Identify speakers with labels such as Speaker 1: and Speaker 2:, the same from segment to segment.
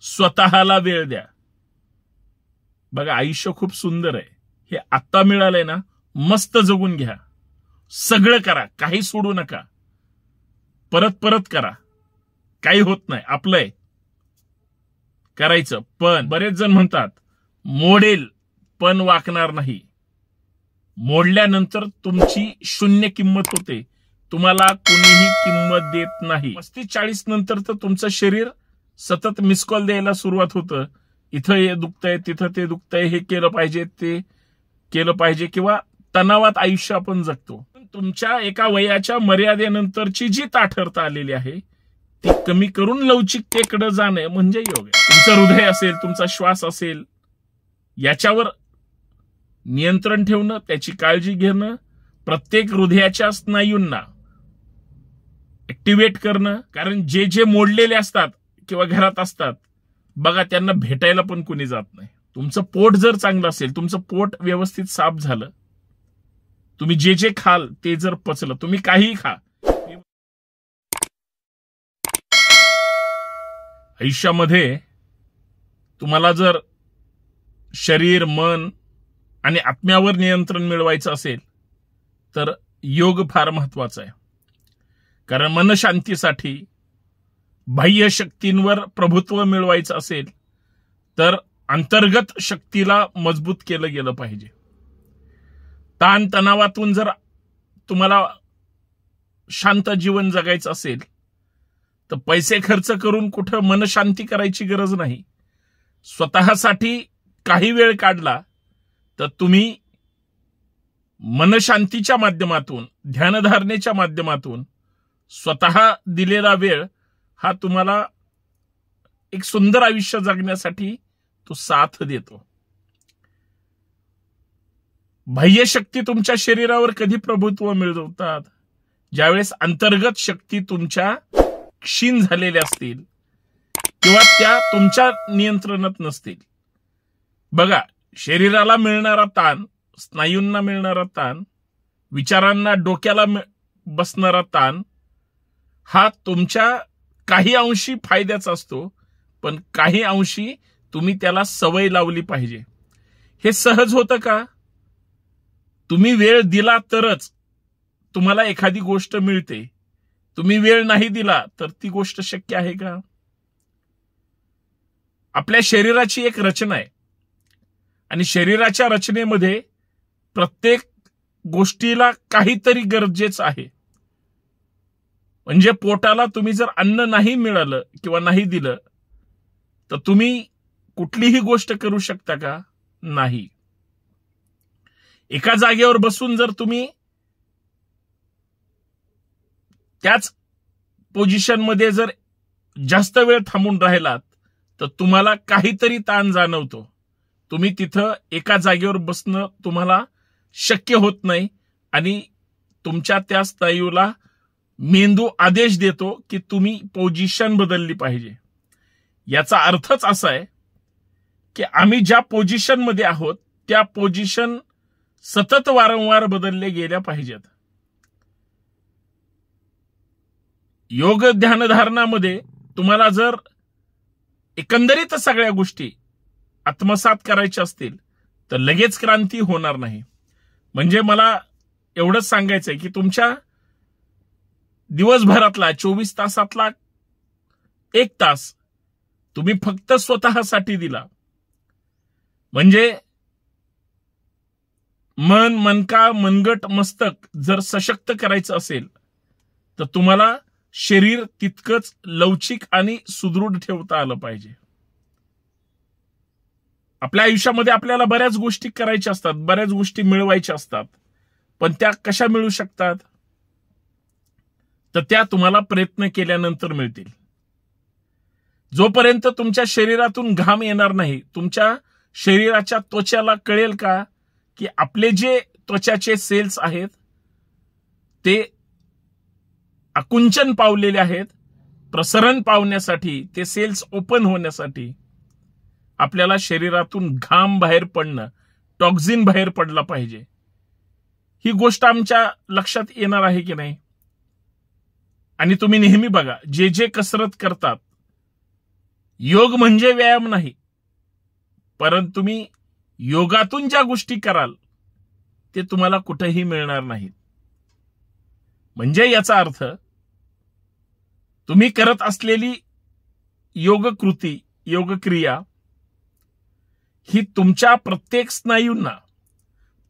Speaker 1: स्वतःला वेळ द्या. बघा, आयुष्य खूप सुंदर आहे. हे आत्ता मिळालंय ना, मस्त जगून घ्या. सगळं करा, काही सोडू नका. परत परत करा, काही होत नाही, आपलं आहे करायचं. पण बरेच जण म्हणतात मोडेल पण वाकणार नाही. मोडल्यानंतर तुमची शून्य किंमत होते, तुम्हाला कोणीही किंमत देत नाही. 35-40 नंतर तर तुमचं शरीर सतत मिस कॉल द्यायला सुरुवात होतं. इथं हे दुखतंय, तिथं ते दुखतंय, हे केलं पाहिजे, ते केलं पाहिजे, किंवा तणावात आयुष्य आपण जगतो. तुमच्या एका वयाच्या मर्यादेनंतरची जी ताठरता आलेली आहे ती कमी करून लवचिकतेकडे जाणं म्हणजे योग आहे. तुमचं हृदय असेल, तुमचा श्वास असेल, याच्यावर नियंत्रण ठेवणं, त्याची काळजी घेणं, प्रत्येक हृदयाच्या स्नायूंना ऍक्टिव्हेट करणं. कारण जे जे मोडलेले असतात किंवा घरात असतात बघा, त्यांना भेटायला पण कोणी जात नाही. तुमचं पोट जर चांगलं असेल, तुमचं पोट व्यवस्थित साफ झालं, तुम्ही जे जे खाल ते जर पचलं, तुम्ही काहीही खा, आयुष्यामध्ये तुम्हाला जर शरीर, मन आणि आत्म्यावर नियंत्रण मिळवायचं असेल तर योग फार महत्वाचा आहे. कारण मनशांतीसाठी, बाह्य शक्तींवर प्रभुत्व मिळवायचं असेल तर अंतर्गत शक्तीला मजबूत केलं गेलं पाहिजे. ताण तणावातून जर तुम्हाला शांत जीवन जगायचं असेल तर पैसे खर्च करून कुठं मनशांती करायची गरज नाही. स्वतःसाठी काही वेळ काढला तर तुम्ही मनशांतीच्या माध्यमातून, ध्यानधारणेच्या माध्यमातून स्वतः दिलेला वेळ हा तुम्हाला एक सुंदर आयुष्य जगण्यासाठी तो साथ देतो. बाह्य शक्ती तुमच्या शरीरावर कधी प्रभुत्व मिळवतात? ज्यावेळेस अंतर्गत शक्ती तुमच्या क्षीण झालेल्या असतील किंवा त्या तुमच्या नियंत्रणात नसतील. बघा, शरीराला मिळणारा ताण, स्नायूंना मिळणारा ताण, विचारांना, डोक्याला बसणारा ताण हा तुमच्या काही अंशी फायद्याचा असतो, पण काही अंशी तुम्ही त्याला सवय लावली पाहिजे. हे सहज होतं का? तुम्ही वेळ दिला तरच तुम्हाला एखादी गोष्ट मिळते. तुम्ही वेळ नाही दिला तर ती गोष्ट शक्य आहे का? आपल्या शरीराची एक रचना आहे आणि शरीराच्या रचनेमध्ये प्रत्येक गोष्टीला काहीतरी गरजेचं आहे. म्हणजे पोटाला तुम्ही जर अन्न नाही मिळालं किंवा नाही दिलं तर तुम्ही कुठलीही गोष्ट करू शकता का? नाही. एका जागेवर बसून जर तुम्ही त्याच पोझिशनमध्ये जर जास्त वेळ थांबून राहिलात तर तुम्हाला काहीतरी ताण जाणवतो. तुम्ही तिथं एका जागेवर बसणं तुम्हाला शक्य होत नाही आणि तुमच्या त्या स्नायूला मेंदू आदेश देतो की तुम्ही पोझिशन बदलली पाहिजे. याचा अर्थच असा आहे की आम्ही ज्या पोझिशनमध्ये आहोत त्या पोझिशन सतत वारंवार बदलले गेल्या पाहिजेत. योग ध्यानधारणामध्ये तुम्हाला जर एकंदरीत सगळ्या गोष्टी आत्मसात करायच्या असतील तर लगेच क्रांती होणार नाही. म्हणजे मला एवढंच सांगायचंय की तुमच्या दिवसभरातला 24 तासातला 1 तास तुम्ही फक्त स्वतःसाठी दिला म्हणजे मन, मनका, मनगट, मस्तक जर सशक्त करायचं असेल तर तुम्हाला शरीर तितकंच लवचिक आणि सुदृढ ठेवता आलं पाहिजे. आपल्या आयुष्यामध्ये आपल्याला बऱ्याच गोष्टी करायच्या असतात, बऱ्याच गोष्टी मिळवायच्या असतात, पण त्या कशा मिळू शकतात? तर त्या तुम्हाला प्रयत्न केल्यानंतर मिळतील. जोपर्यंत तुमच्या शरीरातून घाम येणार नाही, तुमच्या शरीराच्या त्वचाला कळेल का की आपले जे त्वचाचे सेल्स आहेत ते आकुंचन पावलेले आहेत, प्रसरण पावण्यासाठी, ते सेल्स ओपन होण्यासाठी आपल्याला शरीरातून घाम बाहेर पडणं, टॉक्झिन बाहेर पडला पाहिजे. ही गोष्ट आमच्या लक्षात येणार आहे की नाही? आणि तुम्ही नेहमी बघा, जे जे कसरत करतात योग म्हणजे व्यायाम नाही, परंतु तुम्ही योगातून ज्या गोष्टी कराल ते तुम्हाला कुठेही मिळणार नाहीत. म्हणजे याचा अर्थ तुम्ही करत असलेली योगकृती, योगक्रिया ही तुमच्या प्रत्येक स्नायूंना,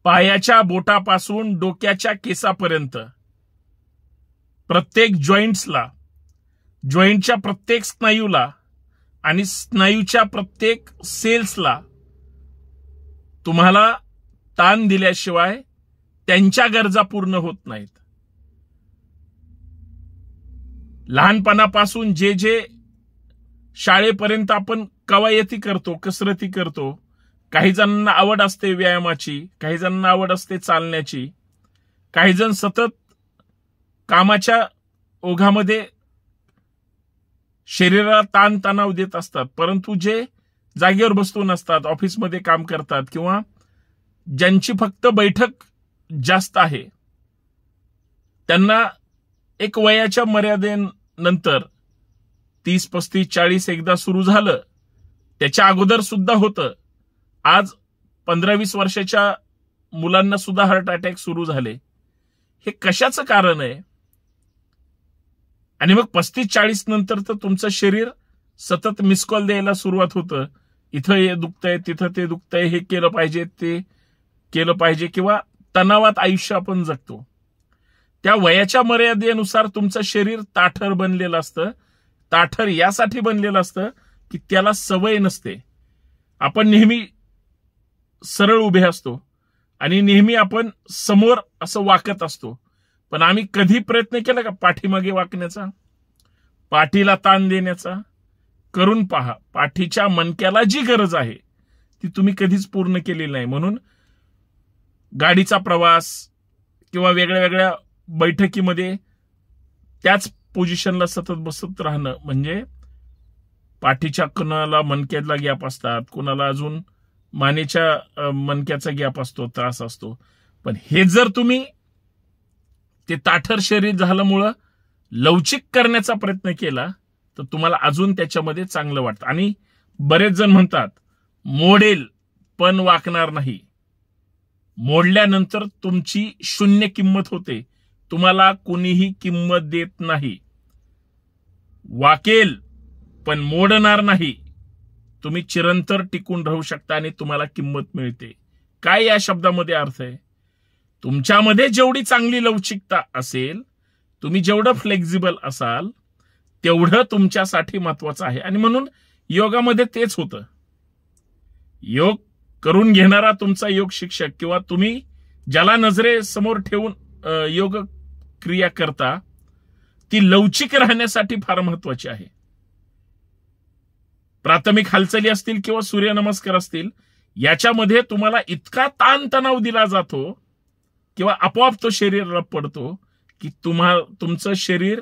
Speaker 1: पायाच्या बोटापासून डोक्याच्या केसापर्यंत, प्रत्येक जॉईंट्सला, जॉईंटच्या प्रत्येक स्नायूला आणि स्नायूच्या प्रत्येक सेल्सला तुम्हाला ताण दिल्याशिवाय त्यांच्या गरजा पूर्ण होत नाहीत. लहानपणापासून जे जे शाळेपर्यंत आपण कवायती करतो, कसरती करतो, काही जणांना आवड असते व्यायामाची, काही जणांना आवड असते चालण्याची, काही जण सतत कामाच्या ओघामध्ये शरीराला ताण तणाव देत असतात, परंतु जे जागेवर बसून असतात, ऑफिसमध्ये काम करतात किंवा ज्यांची फक्त बैठक जास्त आहे, त्यांना एक वयाच्या मर्यादेनंतर 30, 35, 40 एकदा सुरू झालं, त्याच्या अगोदर सुद्धा होतं. आज 15-20 वर्षाच्या मुलांना सुद्धा हार्ट अटॅक सुरू झाले. हे कशाचं कारण आहे? आणि मग 35-40 नंतर तर तुमचं शरीर सतत मिसकॉल द्यायला सुरुवात होतं. इथं हे दुखतंय, तिथं ते दुखतंय, हे केलं पाहिजे, ते केलं पाहिजे, किंवा तणावात आयुष्य आपण जगतो. त्या वयाच्या मर्यादेनुसार तुमचं शरीर ताठर बनलेलं असतं. ताठर यासाठी बनलेलं असतं की त्याला सवय नसते. आपण नेहमी सरळ उभे असतो आणि नेहमी आपण समोर असं वाकत असतो, पण आम्ही कधी प्रयत्न केला का पाठीमागे वाकण्याचा, पाठीला ताण देण्याचा? करून पहा. पाठीच्या मणक्याला जी गरज आहे ती तुम्ही कधीच पूर्ण केलेली नाही. म्हणून गाडीचा प्रवास किंवा वेगळ्या वेगळ्या बैठकीमध्ये त्याच पोझिशनला सतत बसत राहणं, म्हणजे पाठीच्या कुणाला मणक्याला गॅप असतात, कुणाला अजून मानेच्या मणक्याचा गॅप असतो, त्रास असतो. पण हे जर तुम्ही ते ताठर शरीर झाल्यामुळं लवचिक करण्याचा प्रयत्न केला तर तुम्हाला अजून त्याच्यामध्ये चांगलं वाटतं. आणि बरेच जण म्हणतात मोडेल पण वाकणार नाही. मोडल्यानंतर तुमची शून्य किंमत होते, तुम्हाला कोणीही किंमत देत नाही. वाकेल पण मोडणार नाही. तुम्ही चिरंतर टिकून राहू शकता आणि तुम्हाला किंमत मिळते. काय या शब्दामध्ये अर्थ आहे? तुमच्यामध्ये जेवढी चांगली लवचिकता असेल, तुम्ही जेवढं फ्लेक्झिबल असाल, तेवढं तुमच्यासाठी महत्वाचं आहे. आणि म्हणून योगामध्ये तेच होतं. योग करून घेणारा तुमचा योग शिक्षक किंवा तुम्ही ज्याला नजरेसमोर ठेवून योग क्रिया करता, ती लवचिक राहण्यासाठी फार महत्वाची आहे. प्राथमिक हालचाली असतील किंवा सूर्यनमस्कार असतील, याच्यामध्ये तुम्हाला इतका ताणतणाव दिला जातो किंवा आपोआप तो शरीराला पडतो की तुमचं शरीर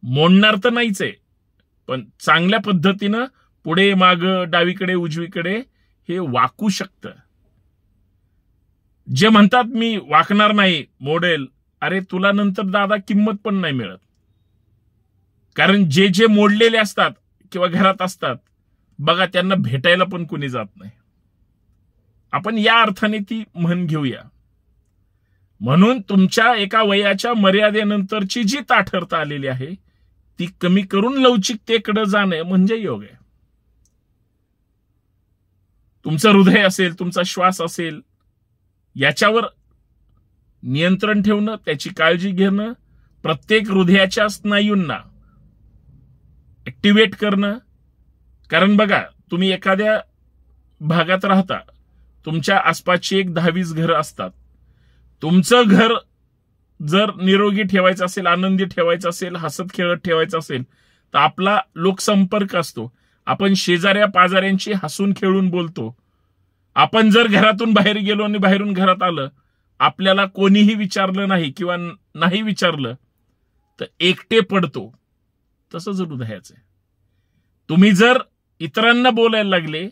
Speaker 1: मोडणार तर नाहीच आहे, पण चांगल्या पद्धतीनं पुढे माग, डावीकडे, उजवीकडे हे वाकू शकतं. जे म्हणतात मी वाकणार नाही, मोडेल, अरे तुला नंतर दादा किंमत पण नाही मिळत. कारण जे जे मोडलेले असतात किंवा घरात असतात बघा, त्यांना भेटायला पण कुणी जात नाही. आपण या अर्थाने ती म्हण घेऊया. म्हणून तुमच्या एका वयाच्या मर्यादेनंतरची जी ताठरता आलेली आहे ती कमी करून लवचिकतेकडे जाणे म्हणजे योग आहे. तुमचं हृदय असेल, तुमचा श्वास असेल, याच्यावर नियंत्रण ठेवणं, त्याची काळजी घेणं, प्रत्येक हृदयाच्या स्नायूंना ऍक्टिव्हेट करणं. कारण बघा, तुम्ही एखाद्या भागात राहता, तुमच्या आसपासची एक 10-20 घरं असतात. तुमचं घर जर निरोगी ठेवायचं असेल, आनंदी ठेवायचं असेल, हसत खेळत ठेवायचं असेल, तर आपला लोकसंपर्क असतो. आपण शेजाऱ्या पाजाऱ्यांशी हसून खेळून बोलतो. आपण जर घरातून बाहेर गेलो आणि बाहेरून घरात आलं, आपल्याला कोणीही विचारलं नाही किंवा नाही विचारलं तर एकटे पडतो. तसंच हृदयाचं आहे. तुम्ही जर इतरांना बोलायला लागले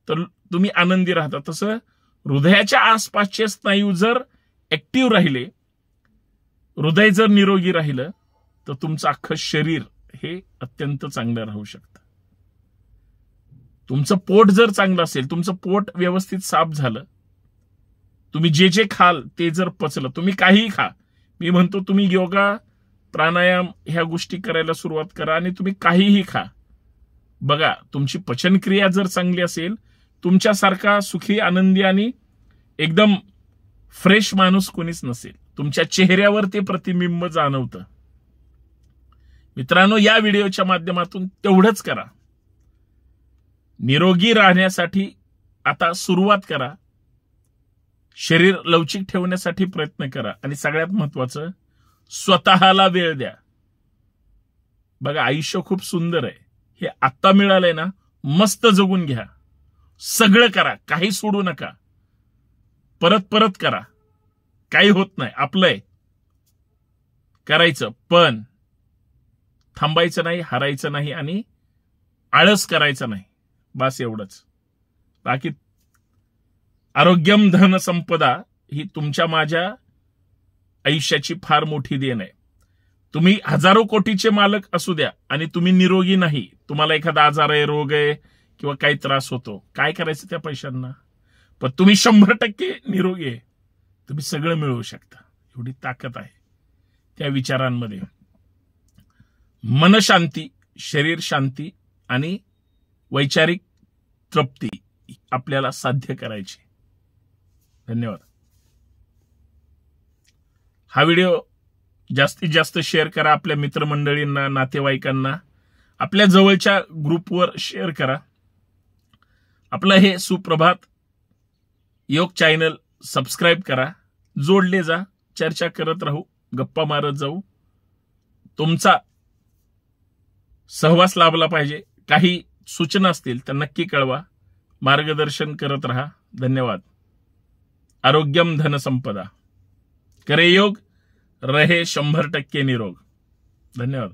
Speaker 1: तर तुम्ही आनंदी राहता. तसं हृदयाच्या आसपासचे स्नायू जर ऍक्टिव्ह राहिले, हृदय जर निरोगी राहिलं, तर तुमचं अख्खं शरीर हे अत्यंत चांगलं राहू शकतं. तुमचं पोट जर चांगलं असेल, तुमचं पोट व्यवस्थित साफ झालं, तुम्ही जे जे खाल ते जर पचलं, तुम्ही काहीही खा, मी म्हणतो तुम्ही योगा प्राणायाम ह्या गोष्टी करायला सुरुवात करा आणि तुम्ही काहीही खा. बघा, तुमची पचनक्रिया जर चांगली असेल, तुमच्यासारखा सुखी आनंदी आणि एकदम फ्रेश माणूस कोणीच नसेल. तुमच्या चेहऱ्यावर ते प्रतिबिंब जाणवतं. मित्रांनो, या व्हिडिओच्या माध्यमातून तेवढंच करा. निरोगी राहण्यासाठी आता सुरुवात करा. शरीर लवचिक ठेवण्यासाठी प्रयत्न करा आणि सगळ्यात महत्वाचं, स्वतःला वेळ द्या. बघा, आयुष्य खूप सुंदर आहे. हे आत्ता मिळालंय ना, मस्त जगून घ्या. सगळं करा, काही सोडू नका. परत परत करा, काही होत नाही, आपलंय करायचं. पण थांबायचं नाही, हारायचं नाही आणि आळस करायचं नाही. बस एवढंच. बाकी आरोग्यम धन संपदा ही तुमच्या माझ्या आयुष्याची फार मोठी देण आहे. तुम्ही हजारो कोटीचे मालक असू द्या आणि तुम्ही निरोगी नाही, तुम्हाला एखादा आजार आहे, रोग आहे किंवा काही त्रास होतो, काय करायचं त्या पैशांना? पण तुम्ही 100% निरोगी आहे, तुम्ही सगळं मिळवू शकता. एवढी ताकद आहे त्या विचारांमध्ये. मनशांती, शरीर शांती आणि वैचारिक तृप्ती आपल्याला साध्य करायची. धन्यवाद. हा व्हिडिओ जास्तीत जास्त शेअर करा आपल्या मित्रमंडळींना, नातेवाईकांना, आपल्या जवळच्या ग्रुपवर शेअर करा. आपलं हे सुप्रभात योग चॅनल सबस्क्राईब करा. जोडले जा, चर्चा करत राहू, गप्पा मारत जाऊ. तुमचा सहवास लाभला पाहिजे. काही सूचना असतील तर नक्की कळवा. मार्गदर्शन करत रहा. धन्यवाद. आरोग्यम धन संपदा. करे योग, रहे 100% निरोग. धन्यवाद.